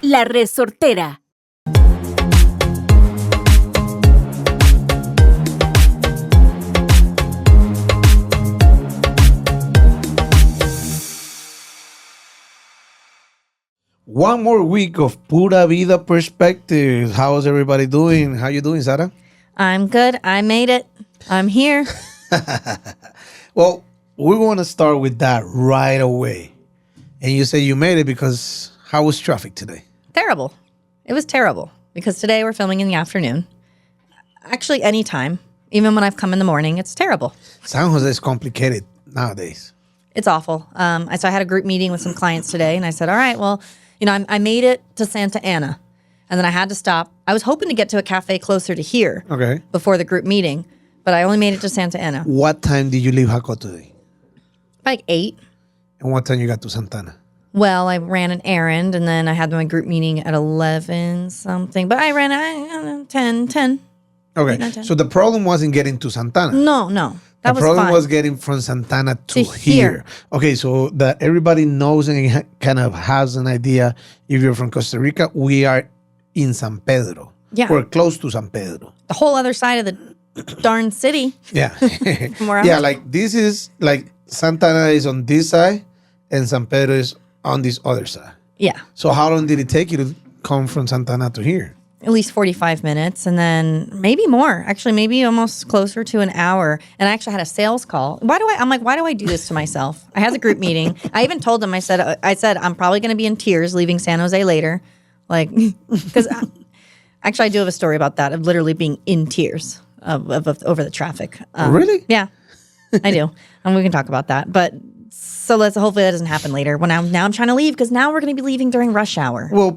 La Resortera. One more week of Pura Vida Perspective. How's everybody doing? How you doing, Sarah? I'm good. I made it. I'm here. Well, we want to start with that right away. And you say you made it because how was traffic today? Terrible. It was terrible because today we're filming in the afternoon. Actually, anytime. Even when I've come in the morning, it's terrible. San Jose is complicated nowadays. It's awful. So I had a group meeting with some clients today, and I said, all right, well, I made it to Santa Ana, and then I had to stop. I was hoping to get to a cafe closer to here before the group meeting, but I only made it to Santa Ana. What time did you leave Jaco today? Like 8. And what time you got to Santana? Well, I ran an errand, and then I had my group meeting at 11 something, but I ran 10. Okay, 8, 9, 10. So the problem wasn't getting to Santana. No. The problem fine. was getting from Santana to here. Okay, so that everybody knows and kind of has an idea. If you're from Costa Rica, we are in San Pedro. Yeah. We're close to San Pedro. The whole other side of the darn city. Yeah. From where Yeah, like this is like Santana is on this side and San Pedro is on this other side. Yeah. So how long did it take you to come from Santana to here? At least 45 minutes, and then maybe more. Actually, maybe almost closer to an hour. And I actually had a sales call. Why do I do this to myself? I had the group meeting. I even told them, I said I'm probably going to be in tears leaving San Jose later. Like, because actually I do have a story about that, of literally being in tears of over the traffic. Really? Yeah, I do. And we can talk about that. But so hopefully that doesn't happen later. When now I'm trying to leave, because now we're going to be leaving during rush hour. Well,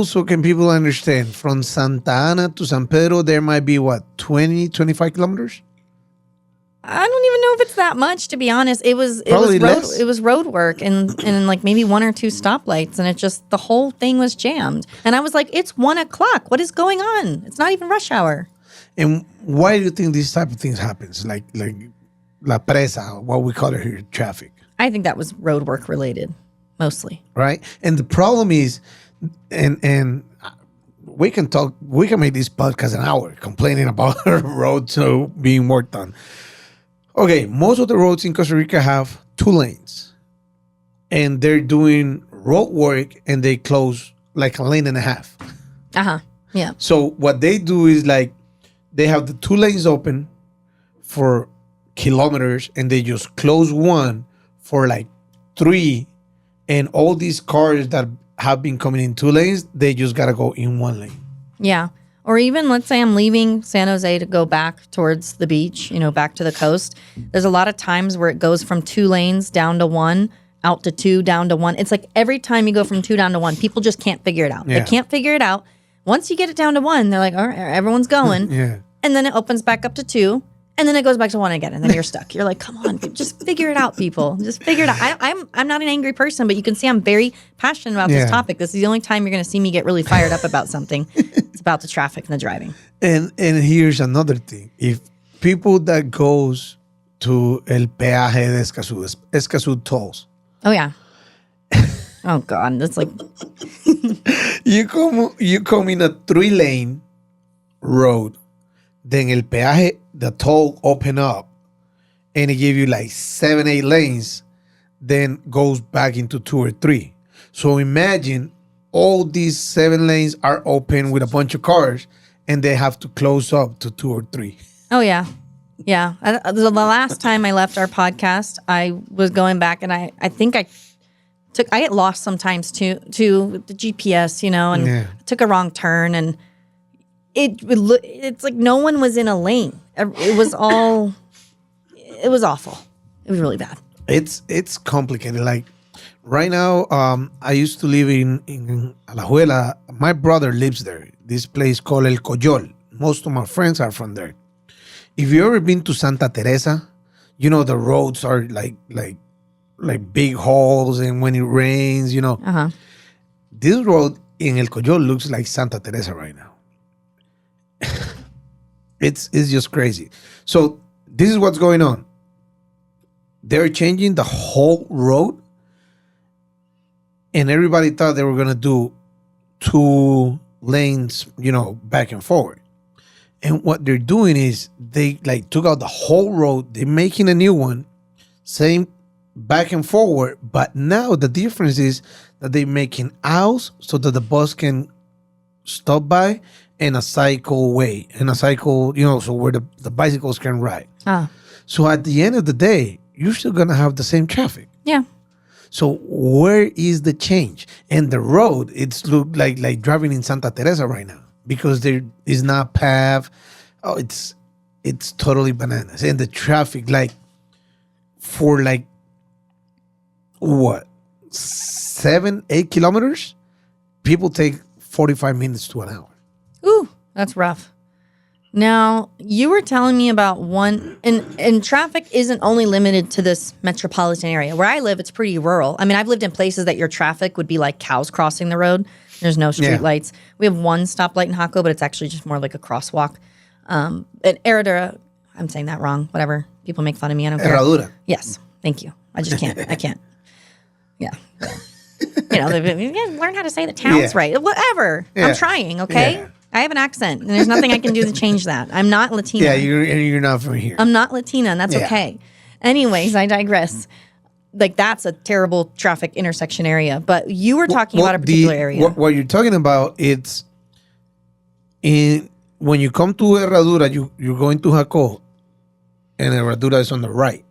so can people understand, from Santa Ana to San Pedro, there might be, 25 kilometers? I don't even know if it's that much, to be honest. It was road work and like maybe 1 or 2 stoplights, and it just, the whole thing was jammed. And I was like, it's 1 o'clock. What is going on? It's not even rush hour. And why do you think these type of things happens? Like La Presa, what we call it here, traffic. I think that was road work related, mostly. Right? And the problem is, and we can make this podcast an hour complaining about roads being worked on. Okay, most of the roads in Costa Rica have 2 lanes, and they're doing road work, and they close like a lane and a half. Yeah. So what they do is like they have the 2 lanes open for kilometers, and they just close one for like 3, and all these cars that have been coming in 2 lanes, they just gotta go in 1 lane. Yeah. Or even, let's say I'm leaving San Jose to go back towards the beach, back to the coast. There's a lot of times where it goes from 2 lanes down to 1, out to 2, down to 1. It's like every time you go from 2 down to 1, people just can't figure it out. Yeah. They can't figure it out. Once you get it down to 1, they're like, all right, everyone's going. Yeah. And then it opens back up to 2. And then it goes back to 1 again, and then you're stuck. You're like, come on, just figure it out, people. Just figure it out. I'm not an angry person, but you can see I'm very passionate about this topic. This is the only time you're going to see me get really fired up about something. It's about the traffic and the driving. And here's another thing. If people that goes to El Peaje de Escazú tolls. Oh, yeah. Oh, God. That's like... You come in a 3-lane road, then El Peaje, the toll open up, and it give you like 7, 8 lanes, then goes back into 2 or 3. So imagine all these 7 lanes are open with a bunch of cars, and they have to close up to 2 or 3. Oh, yeah. Yeah. The last time I left our podcast, I was going back, and I think I get lost sometimes to the GPS, and took a wrong turn, and it's like no one was in a lane. It was awful. It was really bad. It's complicated. Like right now, I used to live in Alajuela. My brother lives there. This place called El Coyol. Most of my friends are from there. If you ever been to Santa Teresa, the roads are like big holes, and when it rains, This road in El Coyol looks like Santa Teresa right now. It's just crazy. So this is what's going on. They're changing the whole road, and everybody thought they were going to do two lanes, back and forward. And what they're doing is they like took out the whole road. They're making a new one, same back and forward. But now the difference is that they're making aisles so that the bus can stop by and a cycle way and a cycle, so where the bicycles can ride. So at the end of the day, you're still going to have the same traffic. Yeah. So where is the change? And the road, it's look like driving in Santa Teresa right now because there is not path. Oh, it's totally bananas. And the traffic, like for like what 7-8 kilometers, people take 45 minutes to an hour. Ooh, that's rough. Now, you were telling me about one, and traffic isn't only limited to this metropolitan area. Where I live, it's pretty rural. I mean, I've lived in places that your traffic would be like cows crossing the road. There's no street lights. We have one stoplight in Jaco, but it's actually just more like a crosswalk. At Herradura, I'm saying that wrong, whatever. People make fun of me, I don't care. Herradura. Yes, thank you. I just can't. I can't. Yeah. Learn how to say the towns right. Whatever. Yeah. I'm trying, okay? Yeah. I have an accent, and there's nothing I can do to change that. I'm not Latina. Yeah, you're not from here. I'm not Latina, and that's okay. Anyways, I digress. Like, that's a terrible traffic intersection area. But you were talking about a particular area. What you're talking about, it's when you come to Herradura, you're going to Jaco, and Herradura is on the right.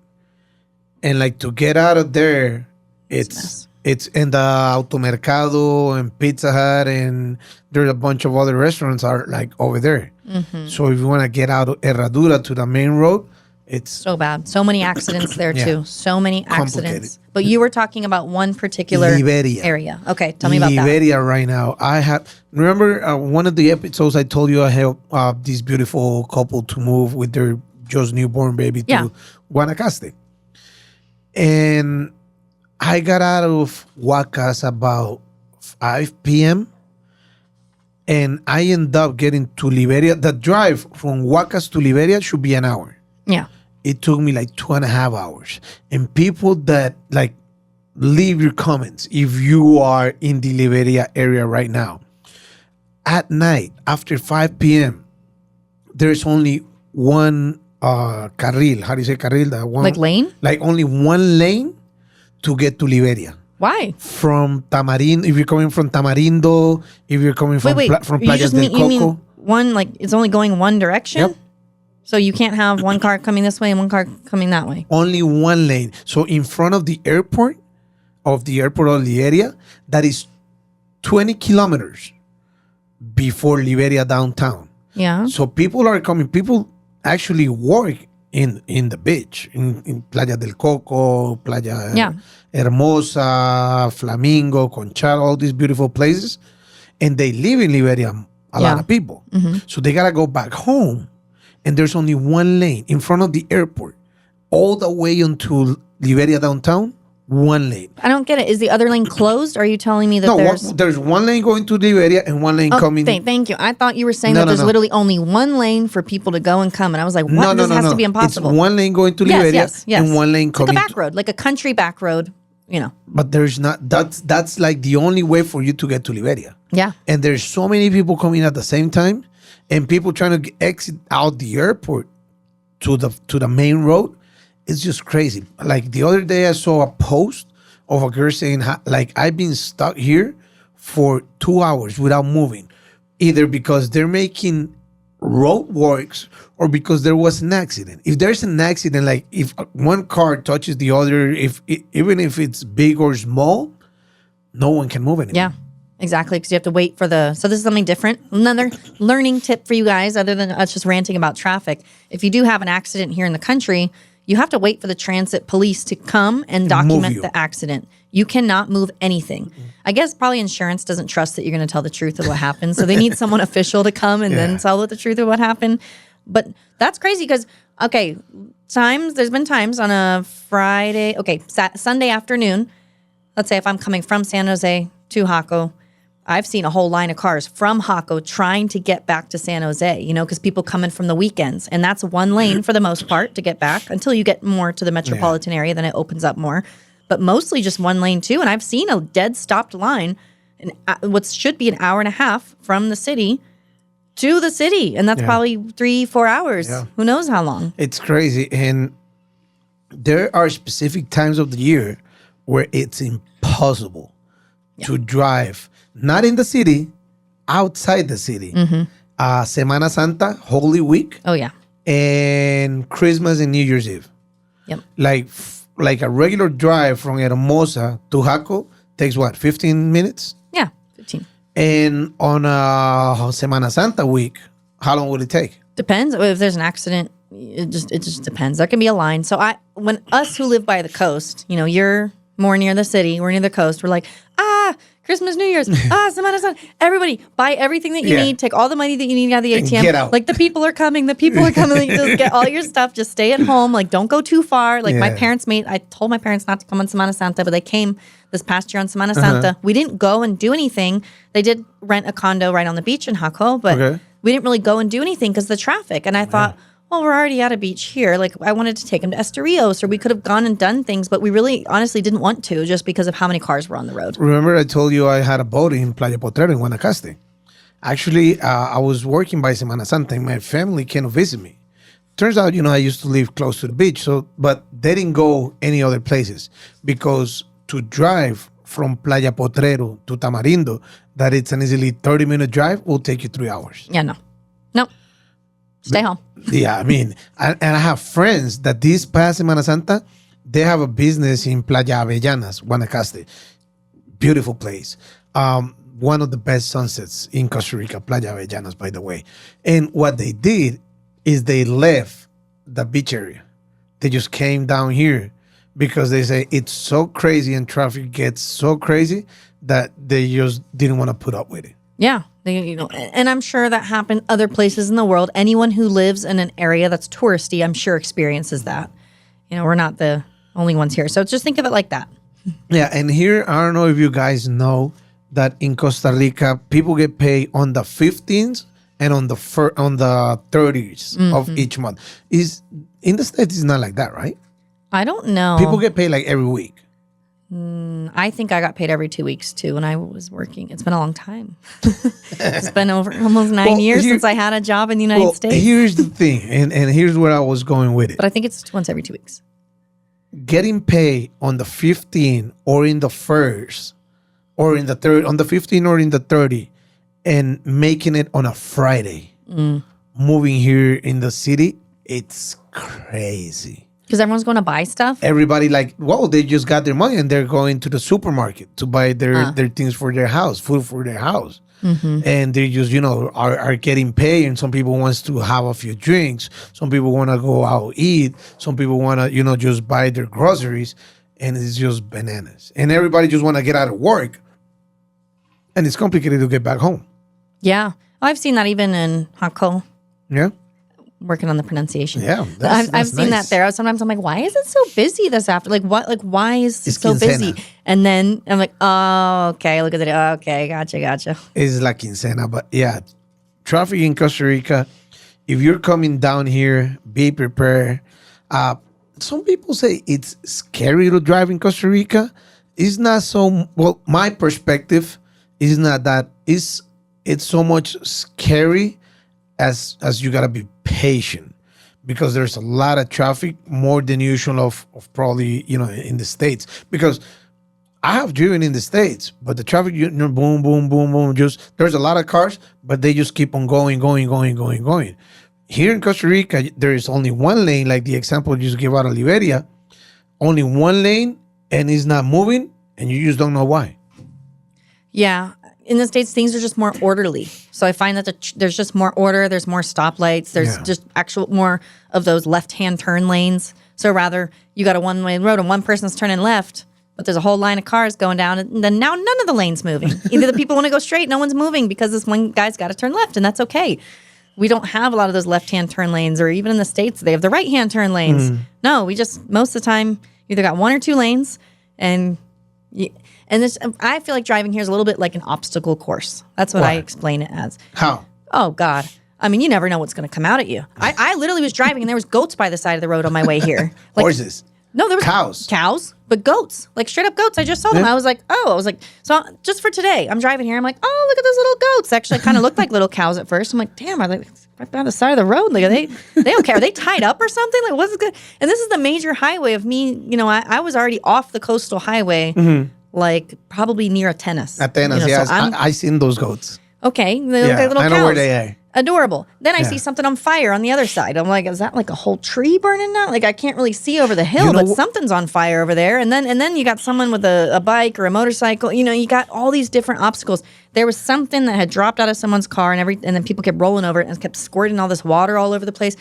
And, like, to get out of there, it's in the Automercado and Pizza Hut, and there's a bunch of other restaurants are like over there. Mm-hmm. So if you want to get out of Herradura to the main road, it's so bad. So many accidents there too. So many accidents. But you were talking about one particular area. Okay, tell me about that. Liberia right now. Remember one of the episodes I told you I helped this beautiful couple to move with their just newborn baby to Guanacaste. And I got out of Huacas about 5 p.m. and I end up getting to Liberia. The drive from Huacas to Liberia should be an hour. Yeah. It took me like 2.5 hours. And people that like leave your comments if you are in the Liberia area right now. At night, after 5 p.m., there's only one carril. How do you say carril? Like lane? Like only one lane to get to Liberia. Why? From Tamarindo, if you're coming from Tamarindo, if you're coming from Playa del Coco. You mean one, like it's only going one direction? Yep. So you can't have one car coming this way and one car coming that way? Only one lane. So in front of the airport of the area, that is 20 kilometers before Liberia downtown. Yeah. So people are coming. People actually work in the beach, in Playa del Coco, Playa Hermosa, Flamingo, Conchal, all these beautiful places. And they live in Liberia, a lot of people. Mm-hmm. So they got to go back home. And there's only one lane in front of the airport, all the way until Liberia downtown, one lane. I don't get it. Is the other lane closed? Or are you telling me that there's one lane going to Liberia and one lane coming. Thank you. I thought you were saying that there's literally only one lane for people to go and come. And I was like, what? This has to be impossible. It's one lane going to Liberia and one lane coming. Like a back road, like a country back road, But there's not, that's like the only way for you to get to Liberia. Yeah. And there's so many people coming at the same time and people trying to exit out the airport to the main road. It's just crazy. Like the other day I saw a post of a girl saying, like, I've been stuck here for 2 hours without moving, either because they're making roadworks or because there was an accident. If there's an accident, like if one car touches the other, even if it's big or small, no one can move anymore. Yeah, exactly, because you have to wait for so this is something different. Another learning tip for you guys, other than us just ranting about traffic. If you do have an accident here in the country, you have to wait for the transit police to come and document the accident. You cannot move anything. Mm-hmm. I guess probably insurance doesn't trust that you're going to tell the truth of what happened. So they need someone official to come and then tell the truth of what happened. But that's crazy because, there's been times on a Friday, Sunday afternoon, let's say if I'm coming from San Jose to Jaco, I've seen a whole line of cars from Jaco trying to get back to San Jose, because people come in from the weekends. And that's one lane for the most part to get back until you get more to the metropolitan area, then it opens up more. But mostly just one lane too. And I've seen a dead stopped line what should be an hour and a half from the city to the city. And that's probably 3-4 hours. Yeah. Who knows how long? It's crazy. And there are specific times of the year where it's impossible to drive, not in the city, outside the city. Semana Santa, Holy Week. Oh, yeah. And Christmas and New Year's Eve. Yep. Like a regular drive from Hermosa to Jaco takes what, 15 minutes? Yeah, 15. And on a Semana Santa week, how long would it take? Depends. If there's an accident, it just depends. There can be a line. So when us who live by the coast, you're more near the city, we're near the coast, we're like, Christmas, New Year's, Semana Santa. Everybody, buy everything that you need. Take all the money that you need out of the ATM. And get out. Like, the people are coming. Like, just get all your stuff. Just stay at home. Like, don't go too far. Like, my parents I told my parents not to come on Semana Santa, but they came this past year on Semana Santa. We didn't go and do anything. They did rent a condo right on the beach in Jaco, but we didn't really go and do anything because of the traffic. And I thought, well, we're already at a beach here. Like, I wanted to take him to Estorrillos, or we could have gone and done things, but we really honestly didn't want to just because of how many cars were on the road. Remember I told you I had a boat in Playa Potrero in Guanacaste. Actually, I was working by Semana Santa and my family came to visit me. Turns out, I used to live close to the beach, but they didn't go any other places because to drive from Playa Potrero to Tamarindo, that it's an easily 30-minute drive, will take you 3 hours. Yeah, no. Stay home. Yeah, I mean, and I have friends that this past Semana Santa, they have a business in Playa Avellanas, Guanacaste. Beautiful place. One of the best sunsets in Costa Rica, Playa Avellanas, by the way. And what they did is they left the beach area. They just came down here because they say it's so crazy and traffic gets so crazy that they just didn't want to put up with it. Yeah. And I'm sure that happened other places in the world. Anyone who lives in an area that's touristy, I'm sure experiences that. We're not the only ones here. So just think of it like that. Yeah, and here, I don't know if you guys know that in Costa Rica, people get paid on the 15th and on the 30th of each month. In the States, it's not like that, right? I don't know. People get paid like every week. I think I got paid every 2 weeks too when I was working. It's been a long time. It's been over almost 9 years since I had a job in the United States. Here's the thing, and here's where I was going with it. But I think it's once every 2 weeks. Getting paid on the 15th or in the 1st or in the 3rd, on the 15th or in the 30th, and making it on a Friday, moving here in the city, it's crazy. Because everyone's going to buy stuff? Everybody they just got their money and they're going to the supermarket to buy their things for their house, food for their house. And they just, are getting paid. And some people wants to have a few drinks. Some people want to go out eat. Some people want to, just buy their groceries. And it's just bananas. And everybody just want to get out of work. And it's complicated to get back home. Yeah. I've seen that even in Jaco. Yeah. Working on the pronunciation. Yeah, I've seen that there. Sometimes I'm like, why is it so busy this afternoon? Like, what? Like, why is it so busy? And then I'm like, oh, okay, look at it. Okay, gotcha. It's like quincena, but yeah, traffic in Costa Rica. If you're coming down here, be prepared. Some people say it's scary to drive in Costa Rica. It's not so. Well, my perspective is not that. It's so much scary as you gotta be patient because there's a lot of traffic, more than usual of probably in the States, because I have driven in the States, but the traffic, boom, boom, boom, boom, just there's a lot of cars, but they just keep on going. Here in Costa Rica, there is only one lane, like the example you just gave out of Liberia, only one lane, and it's not moving, and you just don't know why. Yeah. In the States, things are just more orderly. So I find that there's just more order. There's more stoplights. There's just more of those left-hand turn lanes. So rather, you got a one-way road and one person's turning left, but there's a whole line of cars going down, and then now none of the lanes moving. Either the people want to go straight, no one's moving because this one guy's got to turn left, and that's okay. We don't have a lot of those left-hand turn lanes, or even in the States, they have the right-hand turn lanes. No, we just, most of the time, either got one or two lanes, and I feel like driving here is a little bit like an obstacle course. That's what I explain it as. How? Oh, God. I mean, you never know what's going to come out at you. I literally was driving, and there was goats by the side of the road on my way here. Horses. No, there was cows, but goats, like straight up goats. I just saw them. Yeah. I was like, so just for today, I'm driving here. I'm like, oh, look at those little goats. Actually, kind of looked like little cows at first. I'm like, damn, are they right by the side of the road? Like, they don't care. Are they tied up or something? Like, what's good? And this is the major highway of me. You know, I was already off the coastal highway, like probably near Atenas. Atenas, you know, yes. so I seen those goats. Okay, they look like little I know cows. where they are. Adorable. Then I see something on fire on the other side. I'm like, is that like a whole tree burning now? Like I can't really see over the hill, but something's on fire over there. And then you got someone with a bike or a motorcycle. You know, you got all these different obstacles. There was something that had dropped out of someone's car, and then people kept rolling over it and kept squirting all this water all over the place.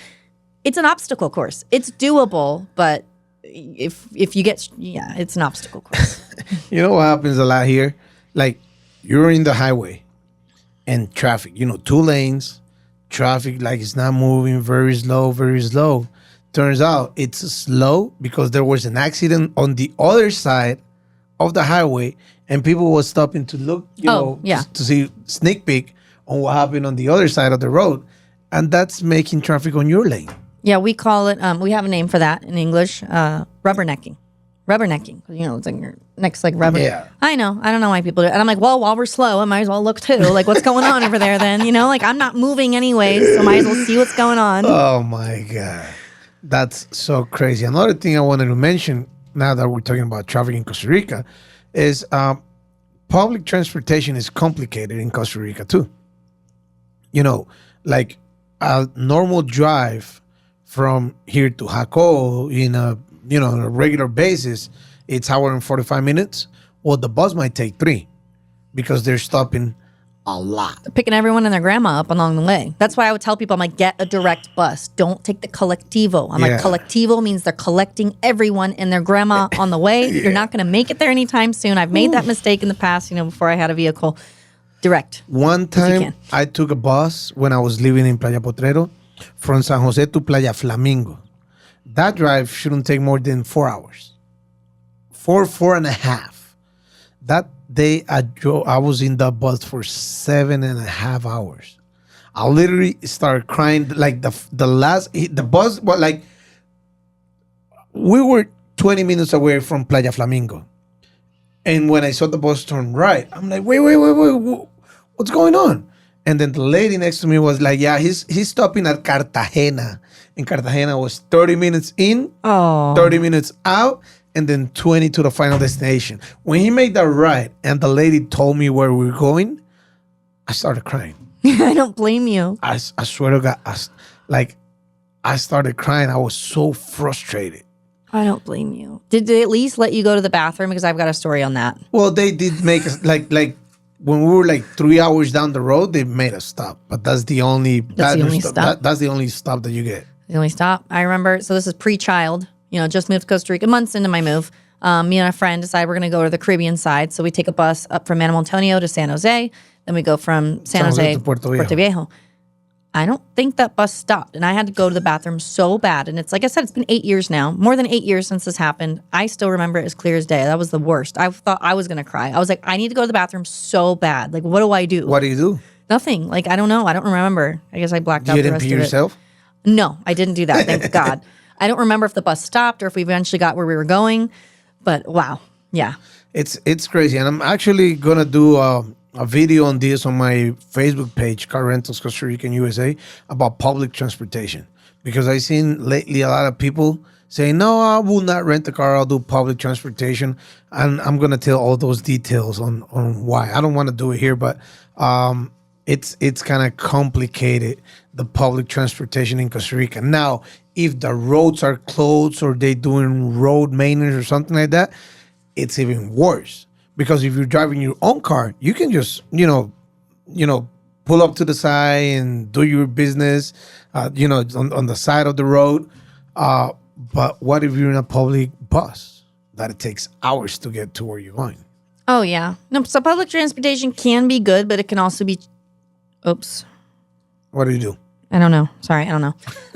It's an obstacle course. It's doable, but if you get it's an obstacle course. You know what happens a lot here? Like you're in the highway. And traffic, 2 lanes, traffic like it's not moving, very slow, very slow. Turns out it's slow because there was an accident on the other side of the highway and people were stopping to look, to see sneak peek on what happened on the other side of the road. And that's making traffic on your lane. Yeah, we call it, we have a name for that in English, rubbernecking. Rubbernecking. It's like your neck's like rubber. Yeah. I know. I don't know why people do it. And I'm like, well, while we're slow, I might as well look too. Like, what's going on over there then? Like, I'm not moving anyway, so might as well see what's going on. Oh, my God. That's so crazy. Another thing I wanted to mention, now that we're talking about traffic in Costa Rica, is public transportation is complicated in Costa Rica, too. Like a normal drive from here to Jaco on a regular basis, it's hour and 45 minutes. Well, the bus might take 3 because they're stopping a lot. They're picking everyone and their grandma up along the way. That's why I would tell people, I'm like, get a direct bus. Don't take the colectivo. I'm like, colectivo means they're collecting everyone and their grandma on the way. You're not going to make it there anytime soon. I've made that mistake in the past, before I had a vehicle. Direct. One time, I took a bus when I was living in Playa Potrero from San Jose to Playa Flamingo. That drive shouldn't take more than 4 hours. 4.5. That day, I was in the bus for 7.5 hours. I literally started crying. Like the bus, but like we were 20 minutes away from Playa Flamingo. And when I saw the bus turn right, I'm like, wait, what's going on? And then the lady next to me was like, yeah, he's stopping at Cartagena. And Cartagena was 30 minutes in, 30 minutes out, and then 20 to the final destination. When he made that right and the lady told me where we were going, I started crying. I don't blame you. I swear to God, I started crying. I was so frustrated. I don't blame you. Did they at least let you go to the bathroom? Because I've got a story on that. Well, they did make us like when we were like 3 hours down the road, they made us stop. But that's the only stop. That's the only stop that you get. The only stop. I remember, so this is pre-child, just moved to Costa Rica, months into my move. Me and a friend decided we're going to go to the Caribbean side. So we take a bus up from Animal Antonio to San Jose. Then we go from San Jose to Puerto Viejo. I don't think that bus stopped. And I had to go to the bathroom so bad. And it's like I said, it's been 8 years now, more than 8 years since this happened. I still remember it as clear as day. That was the worst. I thought I was going to cry. I was like, I need to go to the bathroom so bad. Like, what do I do? What do you do? Nothing. Like, I don't know. I don't remember. I guess I blacked out the rest of it. You didn't pee yourself? No, I didn't do that. Thank God. I don't remember if the bus stopped or if we eventually got where we were going. But wow. Yeah. It's crazy. And I'm actually going to do a video on this on my Facebook page, Car Rentals Costa Rica and USA, about public transportation. Because I've seen lately a lot of people saying, no, I will not rent a car. I'll do public transportation. And I'm going to tell all those details on why. I don't want to do it here, but it's kind of complicated, the public transportation in Costa Rica. Now, if the roads are closed or they doing road maintenance or something like that, it's even worse. Because if you're driving your own car, you can just, pull up to the side and do your business, on the side of the road. But what if you're in a public bus that it takes hours to get to where you're going? Oh, yeah. No, so public transportation can be good, but it can also be... Oops. What do you do? I don't know. Sorry, I don't know.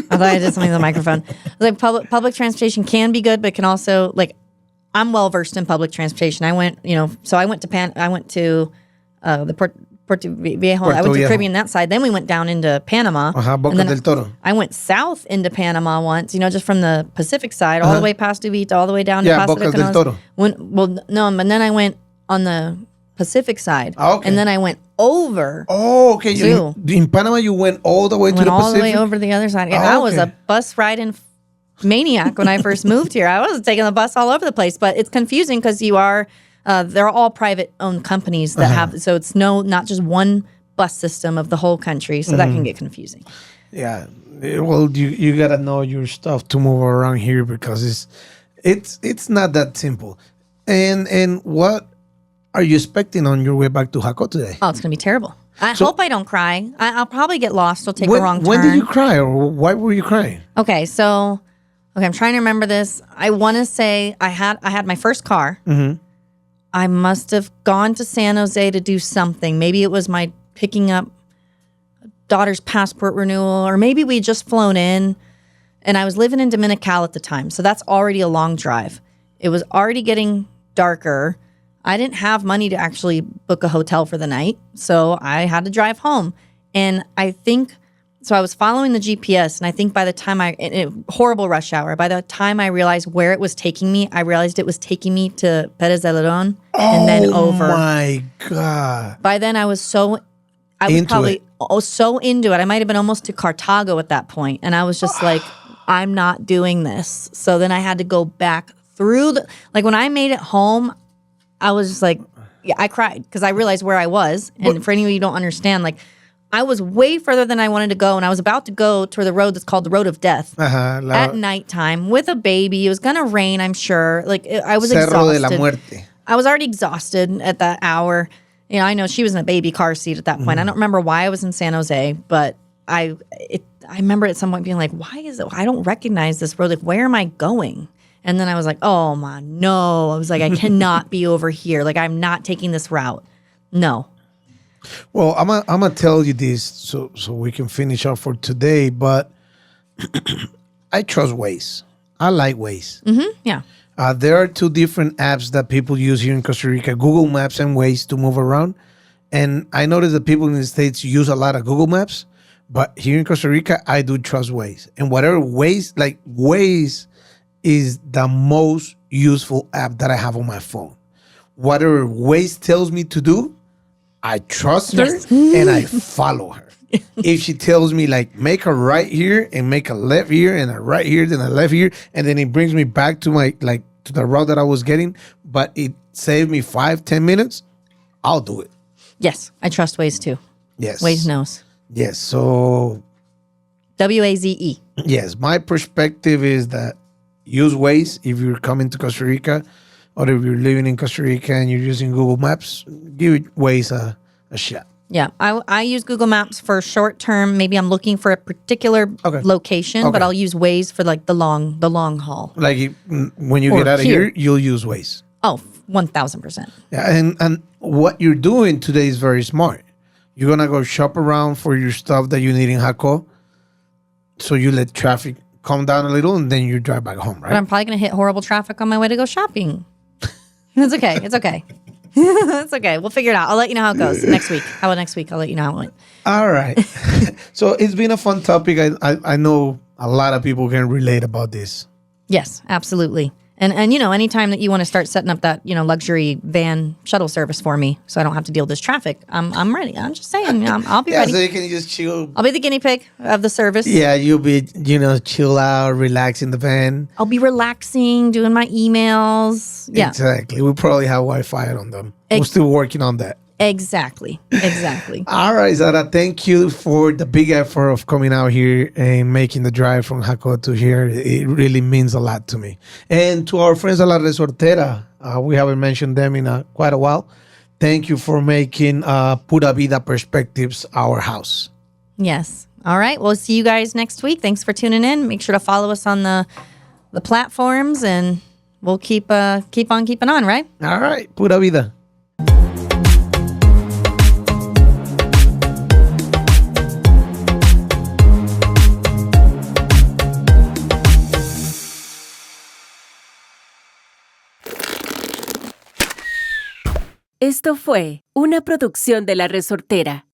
I thought I did something with the microphone. Like public transportation can be good, but it can also, like, I'm well versed in public transportation. I went, I went to Puerto Puerto Viejo. I Puerto went to Viejo. Caribbean that side. Then we went down into Panama. Boca And then del Toro. I went south into Panama once, just from the Pacific side, all the way past Uvita, all the way down to Paso Boca de del Canoas. Toro. And then I went on the Pacific side. Okay. And then I went over. Oh, okay. Too. In Panama, you went all the way to Went the all Pacific? the way over the other side. Yeah, Oh, I was a bus riding maniac when I first moved here. I was taking the bus all over the place, but it's confusing because they're all private owned companies that have, so it's not just one bus system of the whole country. So that can get confusing. Yeah. Well, you gotta know your stuff to move around here because it's not that simple. And what are you expecting on your way back to Jaco today? Oh, it's going to be terrible. I hope I don't cry. I'll probably get lost. I'll take a wrong turn. When did you cry, or why were you crying? Okay, I'm trying to remember this. I want to say I had my first car. Mm-hmm. I must have gone to San Jose to do something. Maybe it was my picking up daughter's passport renewal, or maybe we just flown in, and I was living in Dominical at the time. So that's already a long drive. It was already getting darker. I didn't have money to actually book a hotel for the night, so I had to drive home. And I think, so I was following the GPS, and I think by the time horrible rush hour, by the time I realized where it was taking me, I realized it was taking me to Perez de Leon and then over. Oh my God. By then I was so into it. I might have been almost to Cartago at that point. And I was just like, I'm not doing this. So then I had to go back through when I made it home, I was just like, yeah, I cried because I realized where I was. And for any of you who don't understand, I was way further than I wanted to go, and I was about to go to the road that's called the Road of Death at nighttime with a baby. It was going to rain, I'm sure. I was Cerro exhausted. de la Muerte. I was already exhausted at that hour. I know she was in a baby car seat at that point. I don't remember why I was in San Jose, but I remember at some point being like, why is it? I don't recognize this road. Where am I going? And then I was like, oh my, no. I was like, I cannot be over here. I'm not taking this route. No. Well, I'm gonna tell you this so we can finish up for today. But I trust Waze. I like Waze. Mm-hmm. Yeah. There are two different apps that people use here in Costa Rica: Google Maps and Waze to move around. And I noticed that people in the States use a lot of Google Maps, but here in Costa Rica, I do trust Waze. And whatever Waze is the most useful app that I have on my phone. Whatever Waze tells me to do, I trust her and I follow her. If she tells me make a right here and make a left here and a right here, then a left here, and then it brings me back to my to the route that I was getting, but it saved me 5-10 minutes, I'll do it. Yes, I trust Waze too. Yes. Waze knows. Yes. So WAZE. Yes, my perspective is that use Waze if you're coming to Costa Rica, or if you're living in Costa Rica and you're using Google Maps, give Waze a shot. Yeah, I use Google Maps for short term. Maybe I'm looking for a particular location, but I'll use Waze for the long haul. When you get out of here, you'll use Waze. Oh, 1,000%. Yeah, and what you're doing today is very smart. You're gonna go shop around for your stuff that you need in Jaco, so you let traffic calm down a little, and then you drive back home, right? But I'm probably gonna hit horrible traffic on my way to go shopping. It's okay. It's okay. It's okay. We'll figure it out. I'll let you know how it goes next week. How about next week? I'll let you know how it went. All right. So it's been a fun topic. I know a lot of people can relate about this. Yes, absolutely. And anytime that you want to start setting up that, luxury van shuttle service for me so I don't have to deal with this traffic, I'm ready. I'm just saying, I'll be ready. So you can just chill. I'll be the guinea pig of the service. Yeah, you'll be, chill out, relax in the van. I'll be relaxing, doing my emails. Yeah. Exactly. We probably have Wi-Fi on them. We're still working on that. Exactly. All right, Zara, thank you for the big effort of coming out here and making the drive from Jaco to here. It really means a lot to me. And to our friends at La Resortera, we haven't mentioned them in quite a while. Thank you for making Pura Vida Perspectives our house. Yes. All right. We'll see you guys next week. Thanks for tuning in. Make sure to follow us on the platforms, and we'll keep on keeping on, right? All right. Pura Vida. Esto fue una producción de La Resortera.